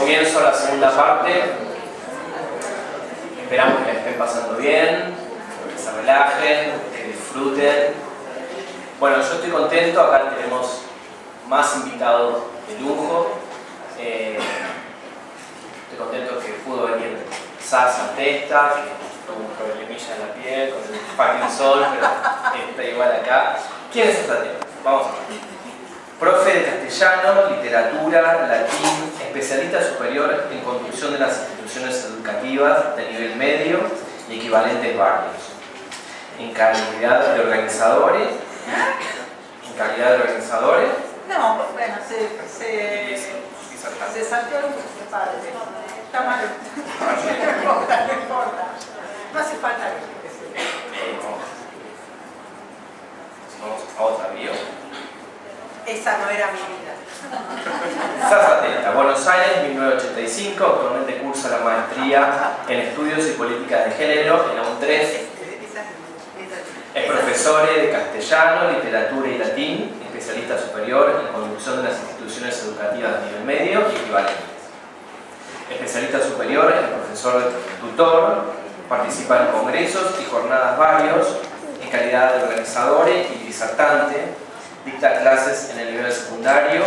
comienzo la segunda parte. Esperamos que la estén pasando bien, que se relajen, que disfruten. Bueno, yo estoy contento, acá tenemos más invitados de lujo. Estoy contento que pudo venir Sasa Testa, que tuvo un problemilla en la piel con el fucking sol, pero está igual acá. ¿Quién es esta Testa? Vamos a ver. Profe de castellano, literatura, latín, especialista superior en conducción de las instituciones educativas de nivel medio y equivalentes varios. En calidad de organizadores. No, bueno, se salteó el padre. Está mal. No importa. No hace falta que se Vamos a otra bio. Esa no era mi vida. Sasa Testa, Buenos Aires, 1985, actualmente cursa la maestría en Estudios y Políticas de Género en la UN3. Es profesor de castellano, literatura y latín, especialista superior en conducción de las instituciones educativas de nivel medio y equivalentes. Especialista superior en profesor tutor, participa en congresos y jornadas varios, en calidad de organizador y disertante. Dicta clases en el nivel secundario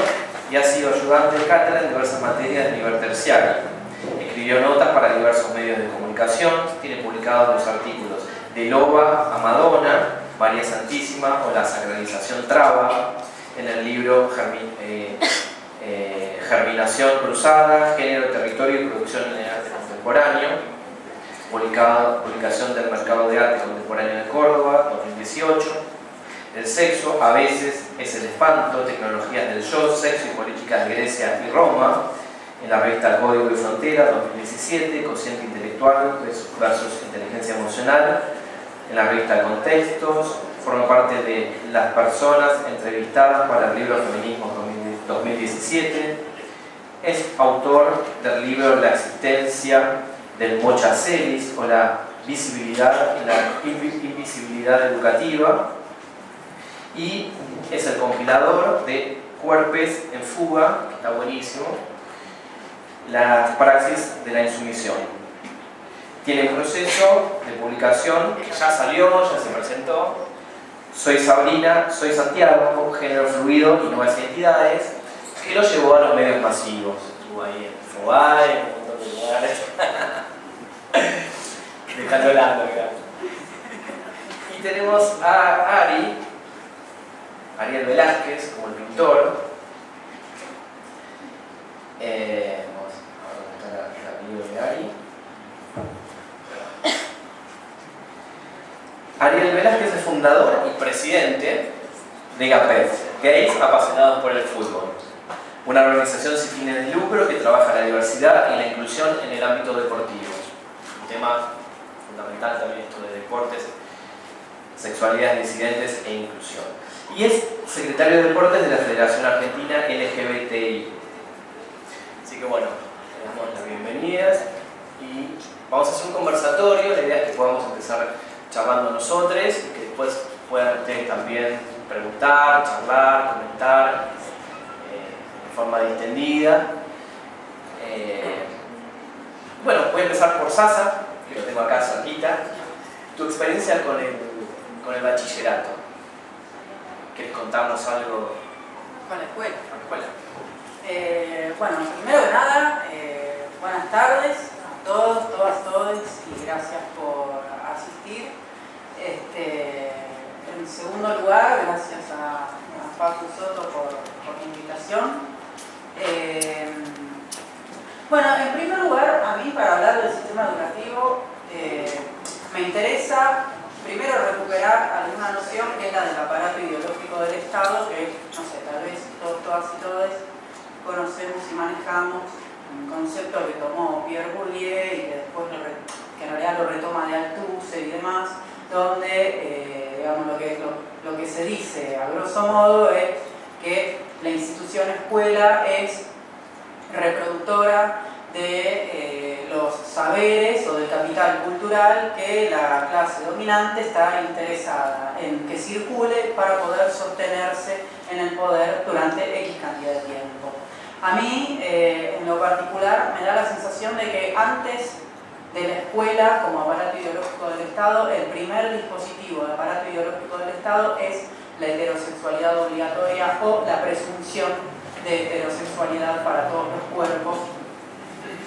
y ha sido ayudante de cátedra en diversas materias de nivel terciario. Escribió notas para diversos medios de comunicación, tiene publicados los artículos de Loba a Madonna, María Santísima o la Sacralización Traba, en el libro Germinación Cruzada, Género, Territorio y Producción en el Arte Contemporáneo, publicación del Mercado de Arte Contemporáneo de Córdoba, 2018. El sexo a veces es el espanto, tecnologías del yo, sexo y políticas de Grecia y Roma, en la revista Código y Frontera, 2017, Cociente Intelectual versus Inteligencia Emocional, en la revista Contextos, forma parte de las personas entrevistadas para el libro Feminismo 2017, es autor del libro La existencia del Mochacelis o la visibilidad y la invisibilidad educativa, y es el compilador de Cuerpes en Fuga, que está buenísimo, la praxis de la insumisión. Tiene un proceso de publicación que ya salió, ya se presentó. Soy Sabrina, soy Santiago, género fluido y nuevas identidades, que lo llevó a los medios masivos. Estuvo ahí en Fogay, en un montón de lugares. Dejando el ando, claro. Y tenemos a Ariel Velázquez, como el pintor. Vamos a ver la video de Ari. Ariel Velázquez es fundador y presidente de GAPEF, Gays Apasionados por el Fútbol, una organización sin fines de lucro que trabaja la diversidad y la inclusión en el ámbito deportivo. Un tema fundamental también esto de deportes, sexualidades disidentes e inclusión. Y es secretario de Deportes de la Federación Argentina LGBTI. Así que bueno, le damos las bienvenidas y vamos a hacer un conversatorio. La idea es que podamos empezar charlando nosotros y que después puedan ustedes también preguntar, charlar, comentar de forma distendida. Bueno, voy a empezar por Sasa, que lo tengo acá cerquita. Tu experiencia con el bachillerato. ¿Quieres contarnos algo? Con la escuela. Con la escuela. Bueno, primero que nada, buenas tardes a todos, todas, todes y gracias por asistir. En segundo lugar, gracias a Facu Soto por la invitación. Bueno, en primer lugar, a mí para hablar del sistema educativo me interesa primero recuperar alguna noción que es la del aparato ideológico del Estado, que no sé, tal vez todas y todos conocemos y manejamos un concepto que tomó Pierre Bourdieu y que después que en realidad lo retoma de Althusser y demás, donde digamos lo que se dice a grosso modo es que la institución escuela es reproductora de los saberes o del capital cultural que la clase dominante está interesada en que circule para poder sostenerse en el poder durante X cantidad de tiempo. A mí, en lo particular, me da la sensación de que antes de la escuela como aparato ideológico del Estado, el primer dispositivo de aparato ideológico del Estado es la heterosexualidad obligatoria o la presunción de heterosexualidad para todos los cuerpos,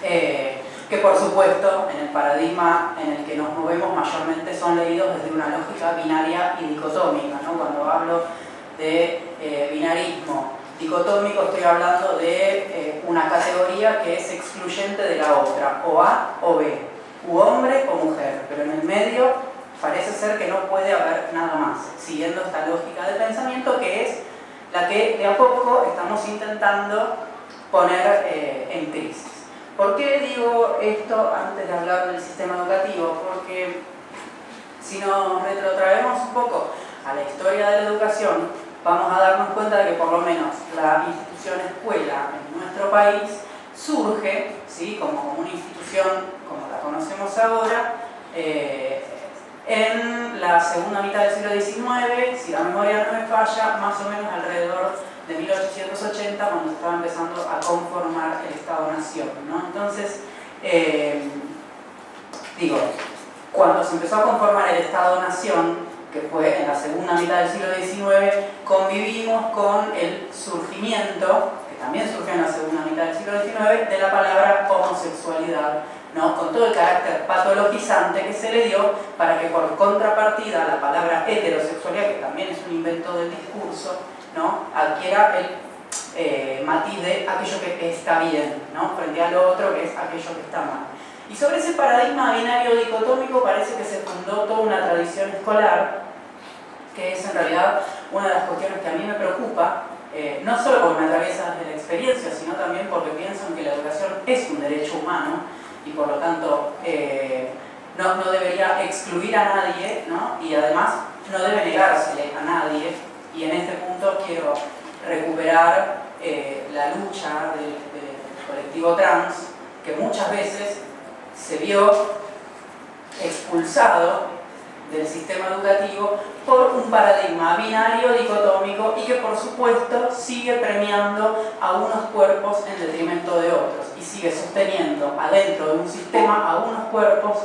que por supuesto en el paradigma en el que nos movemos mayormente son leídos desde una lógica binaria y dicotómica, ¿no? Cuando hablo de binarismo dicotómico estoy hablando de una categoría que es excluyente de la otra, o A o B, u hombre o mujer, pero en el medio parece ser que no puede haber nada más, siguiendo esta lógica de pensamiento que es la que de a poco estamos intentando poner en crisis. ¿Por qué digo esto antes de hablar del sistema educativo? Porque si nos retrotraemos un poco a la historia de la educación, vamos a darnos cuenta de que por lo menos la institución escuela en nuestro país surge, ¿sí?, como una institución como la conocemos ahora, en la segunda mitad del siglo XIX, si la memoria no me falla, más o menos alrededor de 1880, cuando estaba empezando a conformar el Estado-Nación, ¿no? Entonces, cuando se empezó a conformar el Estado-Nación, que fue en la segunda mitad del siglo XIX, convivimos con el surgimiento, que también surgió en la segunda mitad del siglo XIX, de la palabra homosexualidad, ¿no? Con todo el carácter patologizante que se le dio para que por contrapartida la palabra heterosexualidad, que también es un invento del discurso, ¿no?, adquiera el matiz de aquello que está bien, ¿no?, frente a lo otro que es aquello que está mal. Y sobre ese paradigma binario dicotómico parece que se fundó toda una tradición escolar, que es en realidad una de las cuestiones que a mí me preocupa, no solo porque me atraviesa desde la experiencia, sino también porque pienso en que la educación es un derecho humano y por lo tanto no debería excluir a nadie, ¿no?, y además no debe negársele a nadie. Y en este punto quiero recuperar la lucha del colectivo trans, que muchas veces se vio expulsado del sistema educativo por un paradigma binario dicotómico y que por supuesto sigue premiando a unos cuerpos en detrimento de otros y sigue sosteniendo adentro de un sistema a unos cuerpos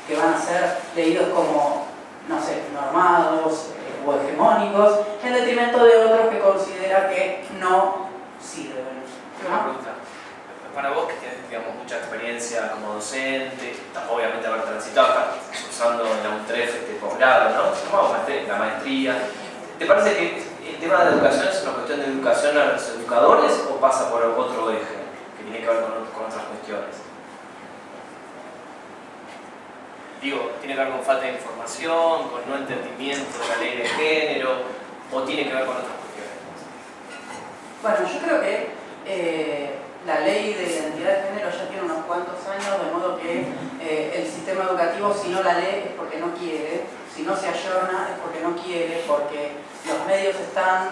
que van a ser leídos como, no sé, normados o hegemónicos en detrimento de otros que considera que no sirven. Una pregunta. Para vos que tienes, digamos, mucha experiencia como docente, obviamente haber transitado, estás cursando en la UNTREF este posgrado, ¿no? La maestría. ¿Te parece que el tema de la educación es una cuestión de educación a los educadores o pasa por otro eje que tiene que ver con otras cuestiones? Digo, ¿tiene que ver con falta de información, con no entendimiento de la ley de género o tiene que ver con otras cuestiones? Bueno, yo creo que la ley de identidad de género ya tiene unos cuantos años, de modo que el sistema educativo, si no la lee, es porque no quiere, si no se ayorna, es porque no quiere, porque los medios están,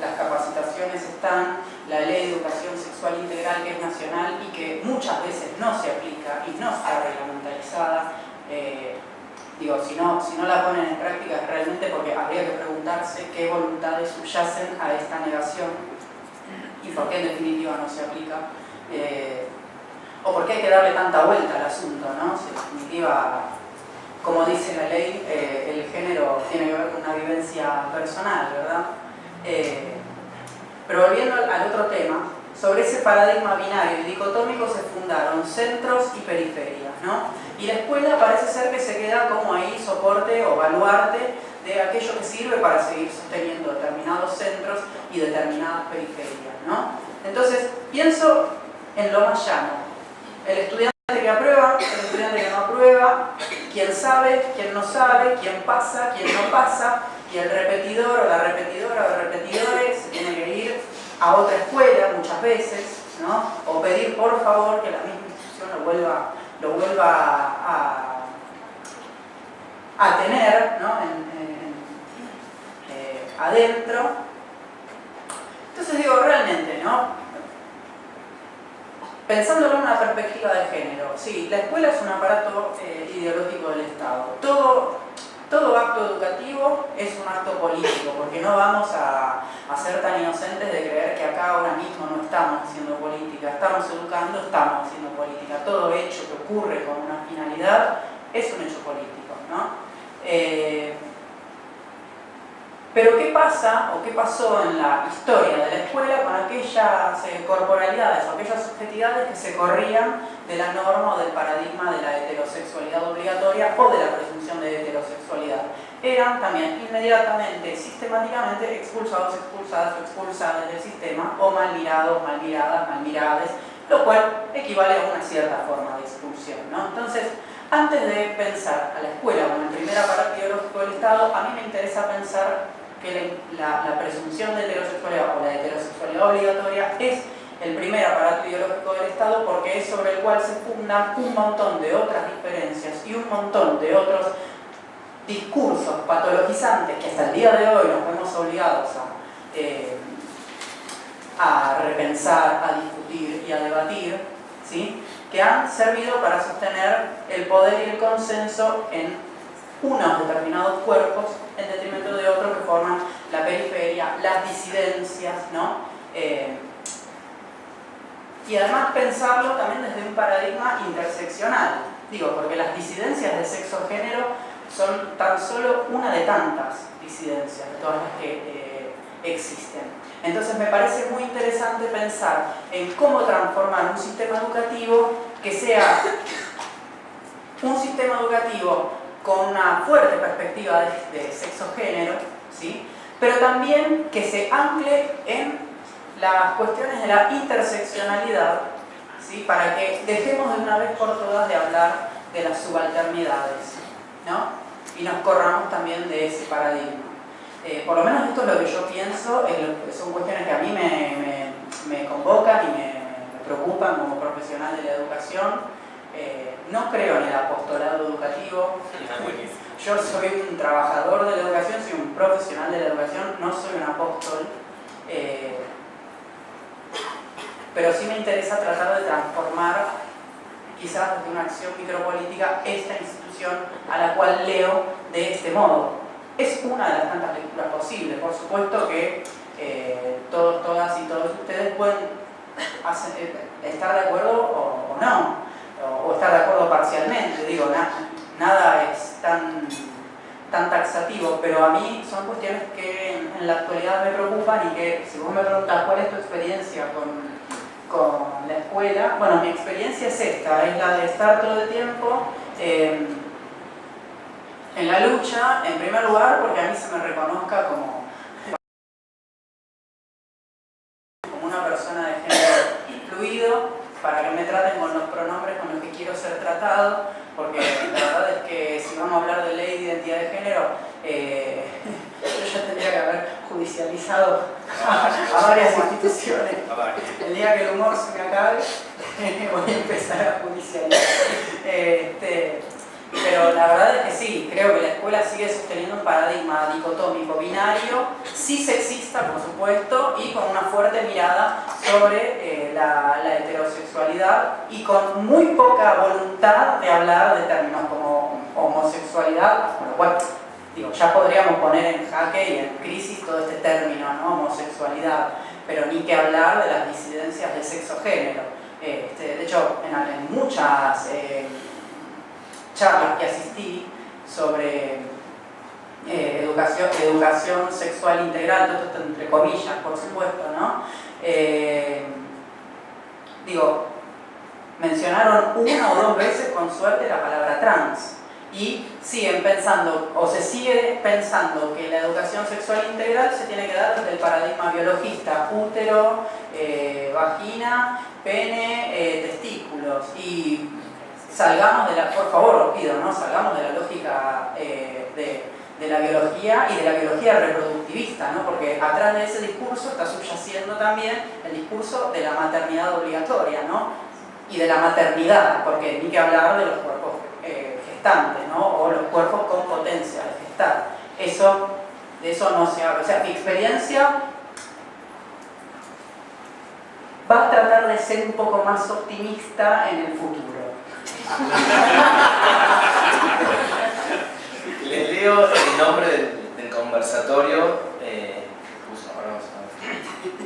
las capacitaciones están, la ley de educación sexual integral, que es nacional y que muchas veces no se aplica y no está reglamentarizada. Si no la ponen en práctica es realmente porque habría que preguntarse qué voluntades subyacen a esta negación y por qué en definitiva no se aplica, o por qué hay que darle tanta vuelta al asunto, ¿no? Si en definitiva, como dice la ley, el género tiene que ver con una vivencia personal, ¿verdad? Pero volviendo al otro tema, sobre ese paradigma binario y dicotómico se fundaron centros y periferias, ¿no? Y la escuela parece ser que se queda como ahí soporte o baluarte de aquello que sirve para seguir sosteniendo determinados centros y determinadas periferias, ¿no? Entonces, pienso en lo más llano. El estudiante que aprueba, el estudiante que no aprueba, quién sabe, quién no sabe, quién pasa, quién no pasa, y el repetidor o la repetidora o repetidores se tiene que ir a otra escuela muchas veces, ¿no? O pedir por favor que la misma institución lo vuelva a tener, ¿no?, adentro. Entonces digo, realmente, ¿no?, pensándolo en una perspectiva de género, sí, la escuela es un aparato ideológico del Estado. Todo todo acto educativo es un acto político, porque no vamos a ser tan inocentes de creer que acá ahora mismo no estamos haciendo política, estamos educando, estamos haciendo política. Todo hecho que ocurre con una finalidad es un hecho político, ¿no? Pero ¿qué pasa o qué pasó en la historia de la escuela con aquellas corporalidades o aquellas subjetividades que se corrían de la norma o del paradigma de la heterosexualidad obligatoria o de la presunción de heterosexualidad? Eran también inmediatamente, sistemáticamente expulsados, expulsadas o expulsadas del sistema, o mal mirados, mal miradas, mal mirades, lo cual equivale a una cierta forma de expulsión, ¿no? Entonces, antes de pensar a la escuela como el primer aparato ideológico del Estado, a mí me interesa pensar que la presunción de heterosexualidad o la heterosexualidad obligatoria es el primer aparato ideológico del Estado, porque es sobre el cual se fundan un montón de otras diferencias y un montón de otros discursos patologizantes que hasta el día de hoy nos vemos obligados a repensar, a discutir y a debatir, ¿sí?, que han servido para sostener el poder y el consenso en unos determinados cuerpos en detrimento de otros que forman la periferia, las disidencias, ¿no? Y además pensarlo también desde un paradigma interseccional, digo, porque las disidencias de sexo-género son tan solo una de tantas disidencias, de todas las que existen. Entonces me parece muy interesante pensar en cómo transformar un sistema educativo que sea un sistema educativo con una fuerte perspectiva de sexo-género, ¿sí?, pero también que se ancle en las cuestiones de la interseccionalidad, ¿sí?, para que dejemos de una vez por todas de hablar de las subalternidades, ¿no?, y nos corramos también de ese paradigma. Por lo menos esto es lo que yo pienso, son cuestiones que a mí me convocan y me preocupan como profesional de la educación. No creo en el apostolado educativo. Yo soy un trabajador de la educación, soy un profesional de la educación, no soy un apóstol. Pero sí me interesa tratar de transformar, quizás desde una acción micropolítica, esta institución a la cual leo de este modo. Es una de las tantas lecturas posibles. Por supuesto que todos, todas y todos ustedes pueden estar de acuerdo o no, o estar de acuerdo parcialmente. Digo, nada es tan taxativo, pero a mí son cuestiones que en la actualidad me preocupan y que, si vos me preguntas cuál es tu experiencia con la escuela, bueno, mi experiencia es esta, es la de estar todo el tiempo en la lucha, en primer lugar, porque a mí se me reconozca como una persona de género fluido, para que me traten con los pronombres con los que quiero ser tratado, porque la verdad es que si vamos a hablar de ley de identidad de género, yo ya tendría que haber judicializado a varias instituciones. El día que el humor se me acabe, voy a empezar a judicializar. Pero la verdad es que sí, creo que la escuela sigue sosteniendo un paradigma dicotómico, binario, sí sexista, por supuesto, y con una fuerte mirada sobre la heterosexualidad y con muy poca voluntad de hablar de términos como homosexualidad, con lo cual, digo, ya podríamos poner en jaque y en crisis todo este término, ¿no?, homosexualidad, pero ni que hablar de las disidencias de sexo-género. De hecho, en muchas charlas que asistí sobre educación sexual integral, todo esto entre comillas, por supuesto, ¿no? Digo, mencionaron una o dos veces con suerte la palabra trans y siguen pensando, o se sigue pensando, que la educación sexual integral se tiene que dar desde el paradigma biologista: útero, vagina, pene, testículos. Y salgamos de la, por favor, os pido, ¿no?, salgamos de la lógica de la biología y de la biología reproductivista, ¿no?, porque atrás de ese discurso está subyaciendo también el discurso de la maternidad obligatoria, ¿no?, y de la maternidad, porque ni que hablar de los cuerpos gestantes, ¿no?, o los cuerpos con potencia de gestar. De eso no se habla. O sea, mi experiencia va a tratar de ser un poco más optimista en el futuro. Les leo video el nombre del conversatorio.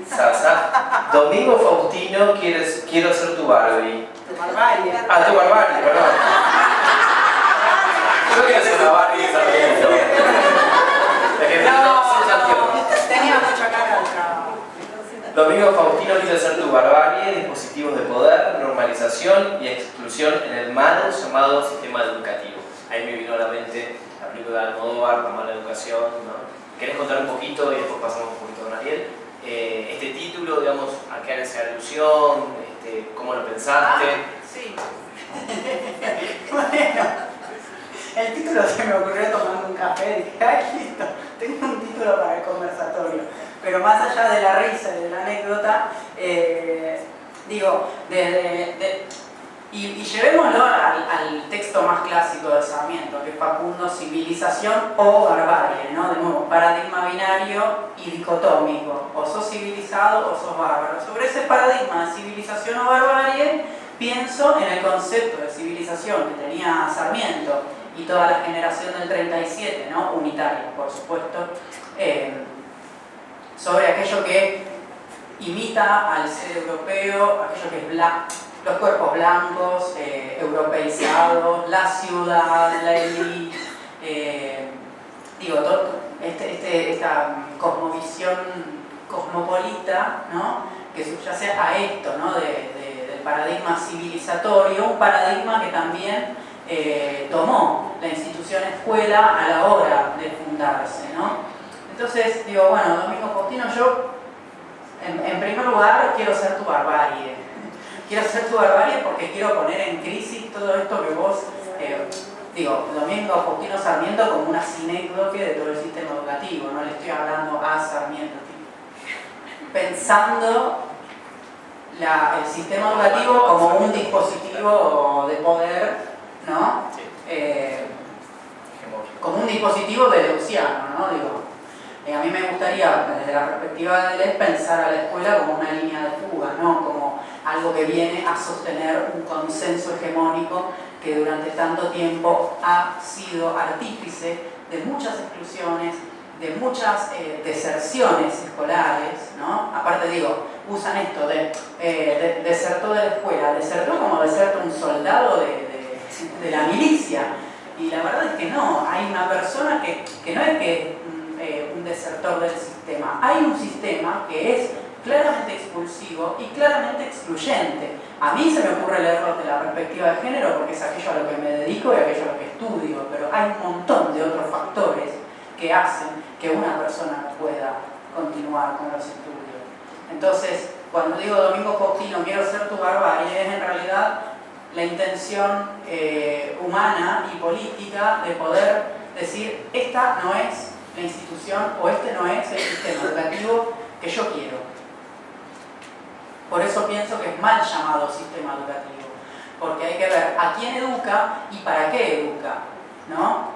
Sasa. Domingo Faustino, quiero ser tu Barbie. Tu barbarie. Ah, tu barbarie, perdón. Yo quiero ser una Barbie también. No, tenía mucha cara de trabajo. Domingo Faustino, quiero ser tu barbarie, dispositivos de poder, normalización y exclusión en el mal llamado sistema educativo. Ahí me vino a la mente la película de Almodóvar, La mala educación, ¿no? ¿Querés contar un poquito y después pasamos un poquito con Ariel? Este título, digamos, ¿a qué hace alusión? ¿Cómo lo pensaste? Sí. Bueno, el título se me ocurrió tomando un café y dije, ¡ay, listo! Tengo un título para el conversatorio. Pero más allá de la risa y de la anécdota, digo, y llevémoslo al texto más clásico de Sarmiento, que es Facundo, civilización o barbarie, ¿no? De nuevo, paradigma binario y dicotómico, o sos civilizado o sos bárbaro. Sobre ese paradigma de civilización o barbarie, pienso en el concepto de civilización que tenía Sarmiento y toda la generación del 37, ¿no? Unitaria, por supuesto, sobre aquello que imita al ser europeo, aquello que es los cuerpos blancos, europeizados, la ciudad, la élite, esta cosmovisión cosmopolita, ¿no? Que subyace a esto, ¿no? Del paradigma civilizatorio, un paradigma que también tomó la institución escuela a la hora de fundarse, ¿no? Entonces digo, bueno, Domingo Faustino, yo en primer lugar quiero ser tu barbarie. Quiero ser tu barbarie porque quiero poner en crisis todo esto que vos, Domingo Faustino Sarmiento como una sinécdoque de todo el sistema educativo, no le estoy hablando a Sarmiento, pensando el sistema educativo como un dispositivo de poder, ¿no? Como un dispositivo deleuziano, ¿no? A mí me gustaría, desde la perspectiva de Deleuze, pensar a la escuela como una línea de fuga, ¿no? Como algo que viene a sostener un consenso hegemónico que durante tanto tiempo ha sido artífice de muchas exclusiones, de muchas deserciones escolares, ¿no? Aparte usan esto de desertó de la escuela, desertó como desertó un soldado de la milicia. Y la verdad es que no, hay una persona que no es que un desertor del sistema, hay un sistema que es claramente expulsivo y claramente excluyente. A mí se me ocurre leerlo desde la perspectiva de género porque es aquello a lo que me dedico y aquello a lo que estudio, pero hay un montón de otros factores que hacen que una persona no pueda continuar con los estudios. Entonces, cuando digo Domingo Faustino, quiero ser tu barbarie, es en realidad la intención humana y política de poder decir, esta no es la institución o este no es el sistema educativo que yo quiero. Por eso pienso que es mal llamado sistema educativo, porque hay que ver a quién educa y para qué educa, ¿no?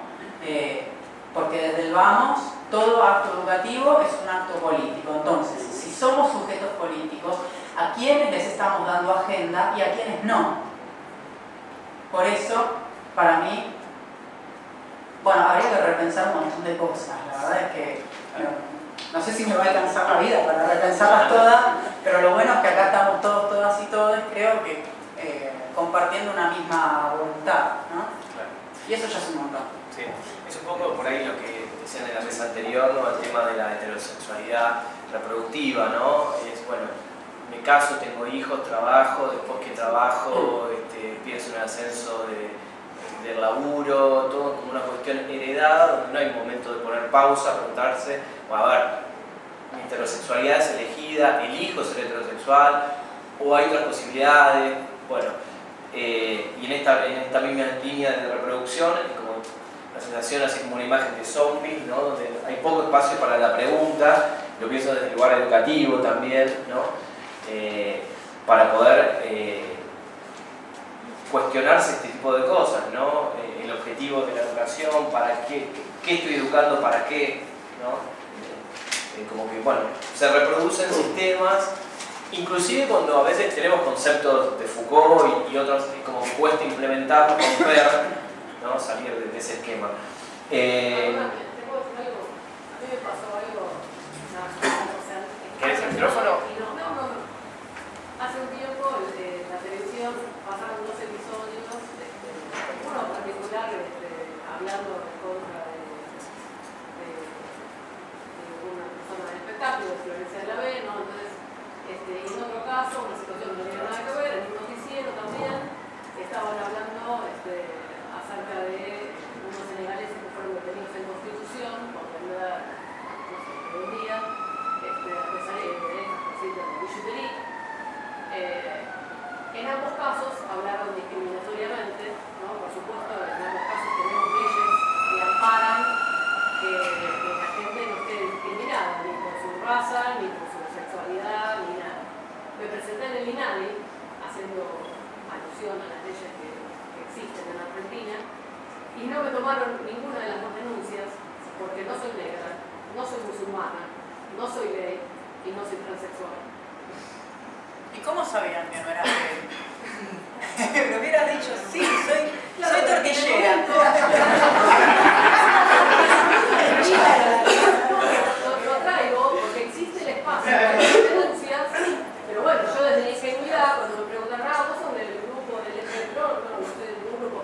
Porque desde el vamos, todo acto educativo es un acto político. Entonces, si somos sujetos políticos, ¿a quiénes les estamos dando agenda y a quiénes no? Por eso, para mí, habría que repensar un montón de cosas. La verdad es que no sé si me va a alcanzar la vida para repensarlas todas, pero lo bueno es que acá estamos todos, todas y todos, creo que compartiendo una misma voluntad, ¿no? Claro. Y eso ya es un montón. Sí, es un poco por ahí lo que decían en la mesa anterior, ¿no? El tema de la heterosexualidad reproductiva, ¿no? Es, bueno, me caso, tengo hijos, trabajo, después que trabajo, pienso en el ascenso del laburo, todo como una cuestión heredada, donde no hay momento de poner pausa, preguntarse, a ver, mi heterosexualidad es elegida, elijo ser heterosexual, o hay otras posibilidades, bueno, y en esta misma línea de reproducción, es como la sensación, así como una imagen de zombies, ¿no? Donde hay poco espacio para la pregunta, lo pienso desde el lugar educativo también, ¿no? Para poder cuestionarse este tipo de cosas, ¿no? El objetivo de la educación, ¿para qué? ¿Qué estoy educando? ¿Para qué? ¿No? Como que, bueno, se reproducen sistemas, inclusive cuando a veces tenemos conceptos de Foucault y otros, como que cuesta implementarlos, romper, ¿no? Salir de ese esquema. ¿Querés el micrófono? Hace un tiempo la televisión pasaron 2 episodios, uno en particular hablando en contra de una persona de espectáculo, de Florencia de la B, ¿no? Entonces, y en otro caso, una situación que no tiene nada que ver, en un noticiero también, estaban hablando acerca de unos senegaleses que fueron detenidos en Constitución por vender, no sé, un día, artesanías de estas cositas de billutería. En ambos casos hablaron discriminatoriamente, ¿no? Por supuesto, en ambos casos tenemos leyes que amparan que la gente no esté discriminada, ni por su raza, ni por su sexualidad, ni nada. Me presenté en el INADI, haciendo alusión a las leyes que existen en Argentina, y no me tomaron ninguna de las dos denuncias, porque no soy negra, no soy musulmana, no soy gay y no soy transexual. ¿Y cómo sabían que no era gay? Me hubieras dicho, sí, soy tortillera. Lo traigo porque existe el espacio para las denuncias, pero bueno, yo desde la ingenuidad, cuando me preguntan, vos sos del grupo del electrón, no soy de ningún grupo,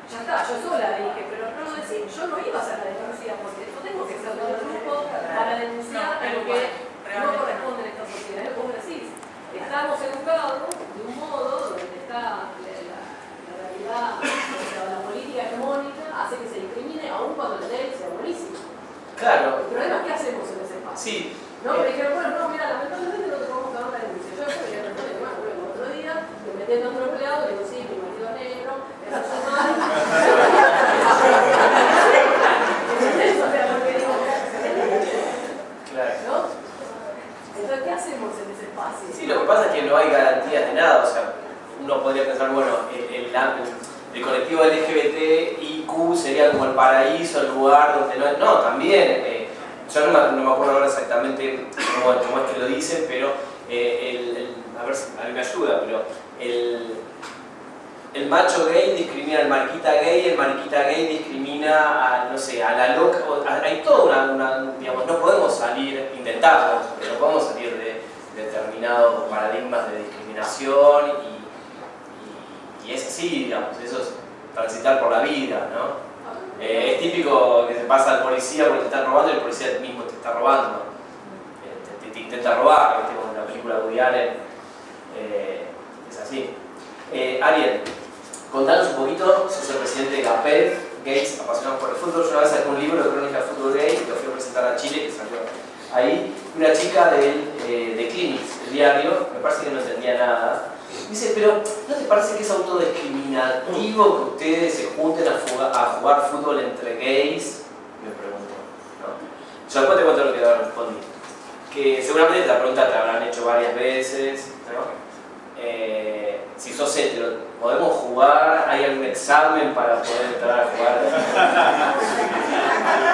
ya está, yo sola dije, pero no decir, yo no iba a hacer la denuncia porque no tengo que ser del grupo para denunciar a lo que no corresponde en esta sociedad, es lo que vos decís. Estamos educados de un modo donde está la realidad, o sea, la política hegemónica hace que se discrimine aún cuando la ley sea buenísima. Claro. El problema es qué hacemos en ese espacio. Sí. ¿No? Me dijeron, bueno, no, mira, lamentablemente no te podemos dar la denuncia. Yo después le respondí, bueno, luego otro día, me metí en otro empleado, le digo, sí, mi marido es negro, es musulmán. Eso es lo que digo. Claro. ¿No? Entonces, ¿qué hacemos en ese espacio? Sí, lo que pasa es que no hay garantías de nada, o sea, uno podría pensar, bueno, el colectivo LGBTIQ sería como el paraíso, el lugar donde no hay... No, también, yo no me acuerdo ahora exactamente cómo es que lo dicen, pero a ver si a mí me ayuda, pero el macho gay discrimina al marquita gay, el marquita gay discrimina a, no sé, a la loca, hay toda digamos, no podemos intentarlo, pero no podemos salir de determinados paradigmas de discriminación y es así, digamos, eso es transitar por la vida, ¿no? Es típico que se pasa al policía porque te están robando y el policía mismo te está robando, te intenta robar, ¿viste? Como en la película de Woody Allen, es así. Ariel, contanos un poquito, sos el presidente de GAPED, Gays Apasionados por el Fútbol. Yo una vez saqué un libro de crónica de fútbol gay que lo fui a presentar a Chile, que salió ahí, una chica de Clinics, el diario, me parece que no entendía nada. Dice, pero ¿no te parece que es autodiscriminativo que ustedes se junten a jugar fútbol entre gays? Me preguntó, ¿no? Yo después te cuento lo que respondí. Que seguramente esta pregunta te habrán hecho varias veces, ¿no? Si sos hetero, ¿podemos jugar? ¿Hay algún examen para poder entrar a jugar?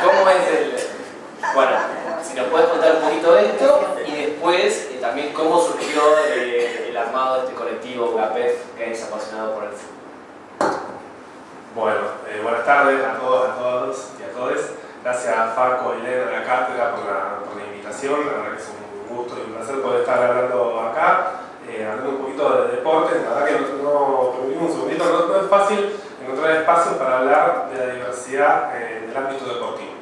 ¿Cómo es el...? Bueno, si nos puedes contar un poquito de esto y después también cómo surgió el armado de este colectivo GAPED, Gays Apasionados por el Fútbol. Bueno, buenas tardes a todos y a todes. Gracias a Faco y Leda de la cátedra por la invitación. La verdad que es un gusto y un placer poder estar hablando acá, hablando un poquito de deportes. La verdad que no permitimos un segundito, no es fácil encontrar espacios para hablar de la diversidad del ámbito deportivo.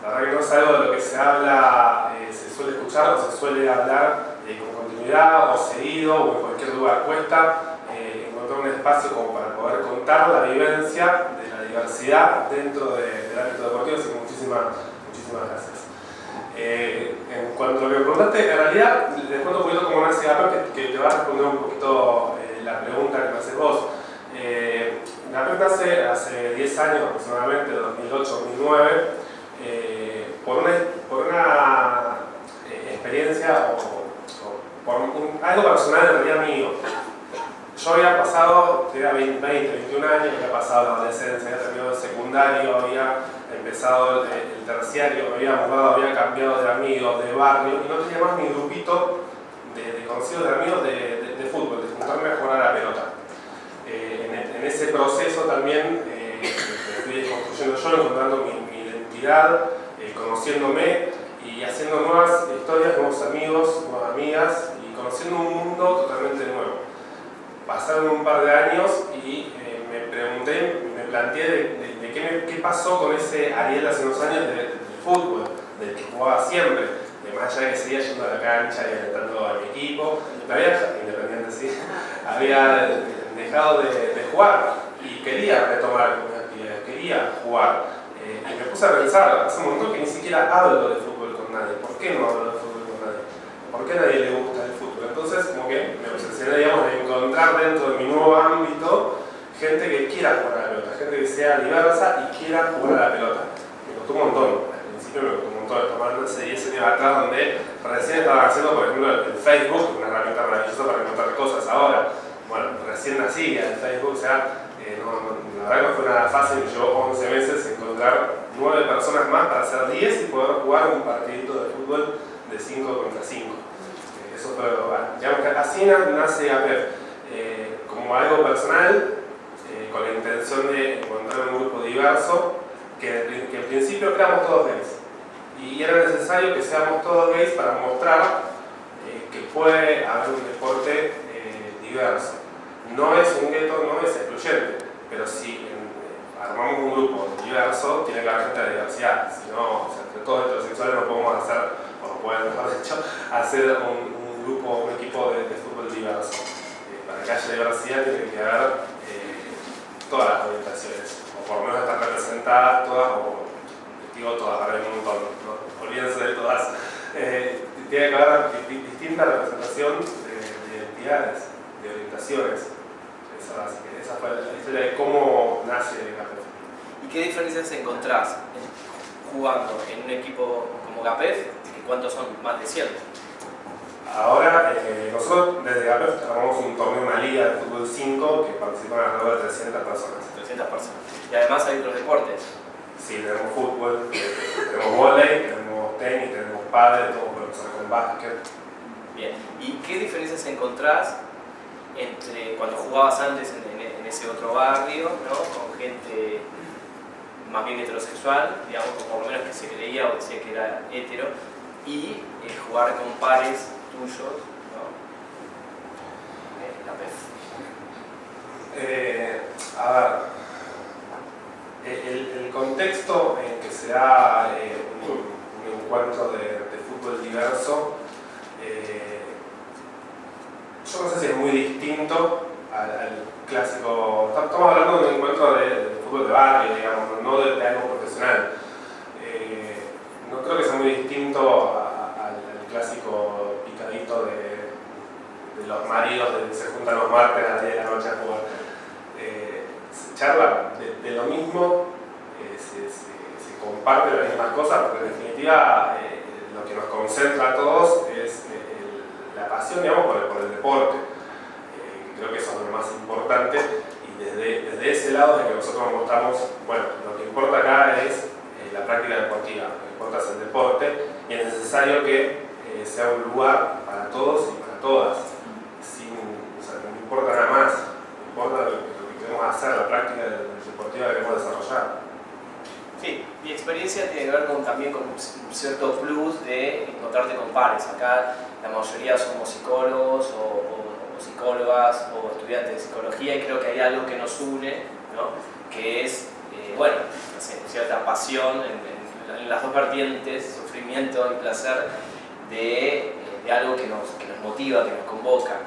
La verdad que no es algo de lo que se habla, se suele escuchar o se suele hablar con continuidad o seguido o en cualquier lugar. Cuesta encontrar un espacio como para poder contar la vivencia de la diversidad dentro del ámbito deportivo, así que muchísimas gracias. En cuanto a lo que me preguntaste, en realidad les cuento un poquito cómo nace GAPED, que te va a responder un poquito la pregunta que me haces vos. GAPED nace hace 10 años aproximadamente, 2008-2009, por una experiencia o por algo personal en realidad mío. Yo había pasado, tenía 20, 21 años, había pasado la adolescencia, había terminado el secundario, había empezado el terciario, me había mudado, había cambiado de amigos, de barrio y no tenía más mi grupito de conocidos, de amigos de fútbol, de juntarme a jugar a la pelota. En ese proceso también fui construyendo yo, encontrando mi pasaron un par de años y me planteé de qué pasó con ese Ariel hace unos años del fútbol, del que jugaba siempre, de más allá de que seguía yendo a la cancha y alentando a mi equipo, Independiente sí, había dejado de jugar y quería retomar una actividad, quería jugar. Y me puse a pensar, hace un montón que ni siquiera hablo de fútbol con nadie. ¿Por qué no hablo de fútbol con nadie? ¿Por qué a nadie le gusta el fútbol? Entonces, como que me obsesioné, digamos, de encontrar dentro de mi nuevo ámbito gente que quiera jugar a la pelota, gente que sea diversa y quiera jugar a la pelota. Me costó un montón, al principio me costó un montón, tomando ese 10 años atrás, donde recién estaba haciendo, por ejemplo, el Facebook, una herramienta maravillosa para encontrar cosas. Ahora, bueno, recién nací el Facebook, o sea, la verdad que no fue nada fácil, me llevó 11 meses encontrar 9 personas más para hacer 10 y poder jugar un partidito de fútbol de 5 contra 5. Eso fue, digamos que así nace APEF, como algo personal, con la intención de encontrar un grupo diverso, que en principio éramos todos gays. Y era necesario que seamos todos gays para mostrar que puede haber un deporte diverso. No es un gueto, no es excluyente, pero si armamos un grupo diverso, tiene que haber gente de diversidad. Si no, o sea, entre todos heterosexuales no podemos hacer, o no pueden, mejor dicho, hacer un grupo, un equipo de fútbol diverso. Para que haya diversidad tiene que haber todas las orientaciones, o por lo menos estar representadas todas, o digo todas, ahora hay un montón, ¿no? Olvídense de todas. Tiene que haber distinta representación de identidades, de orientaciones. Esa fue la historia de cómo nace GAPEF. ¿Y qué diferencias encontrás jugando en un equipo como GAPEF, que cuántos son? Más de 100. Ahora, nosotros desde GAPEF armamos un torneo, una liga de fútbol 5 que participan alrededor de 300 personas. 300 personas. Y además hay otros deportes. Sí, tenemos fútbol, tenemos vóley, tenemos tenis, tenemos pádel, tenemos profesor con básquet. Bien. ¿Y qué diferencias encontrás entre cuando jugabas antes en ese otro barrio, ¿no? Con gente más bien heterosexual, digamos, o por lo menos que se creía o decía que era hetero, y jugar con pares tuyos, ¿no? La PEF. A ver, el contexto en que se da un encuentro de fútbol diverso, yo no sé si es muy distinto al clásico. Estamos hablando de un encuentro de fútbol de barrio, digamos, no de algo profesional. No creo que sea muy distinto al clásico picadito de los maridos que se juntan los martes a las 10 de la noche a jugar. Se charla de lo mismo, se comparten las mismas cosas, porque en definitiva lo que nos concentra a todos es la pasión, digamos, por el deporte. Creo que eso es lo más importante, y desde ese lado de que nosotros mostramos, bueno, lo que importa acá es la práctica deportiva, lo que importa es el deporte, y es necesario que sea un lugar para todos y para todas. O sea, no importa nada más, importa lo que queremos hacer, la práctica deportiva que queremos desarrollar. Sí, mi experiencia tiene que ver también con un cierto plus de encontrarte con pares. Acá la mayoría somos psicólogos o psicólogas o estudiantes de psicología, y creo que hay algo que nos une, ¿no? Que es, bueno, no sé, cierta pasión en las dos vertientes, sufrimiento y placer, de algo que nos motiva, que nos convoca.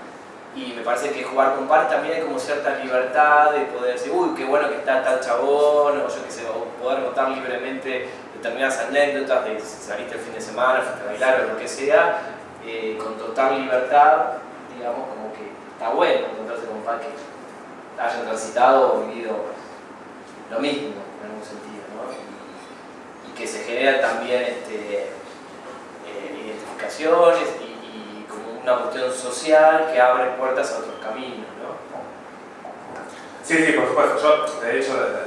Y me parece que jugar con pares también hay como cierta libertad de poder decir, uy, qué bueno que está tal chabón, o yo qué sé, o poder contar libremente determinadas anécdotas de si saliste el fin de semana, fuiste a bailar o lo que sea, con total libertad, digamos, como que está bueno encontrarse con pares que hayan transitado o vivido lo mismo, en algún sentido, ¿no? Y que se genera también identificaciones y como una cuestión social que abre puertas a otros caminos, ¿no? Sí, por supuesto. Yo, de hecho,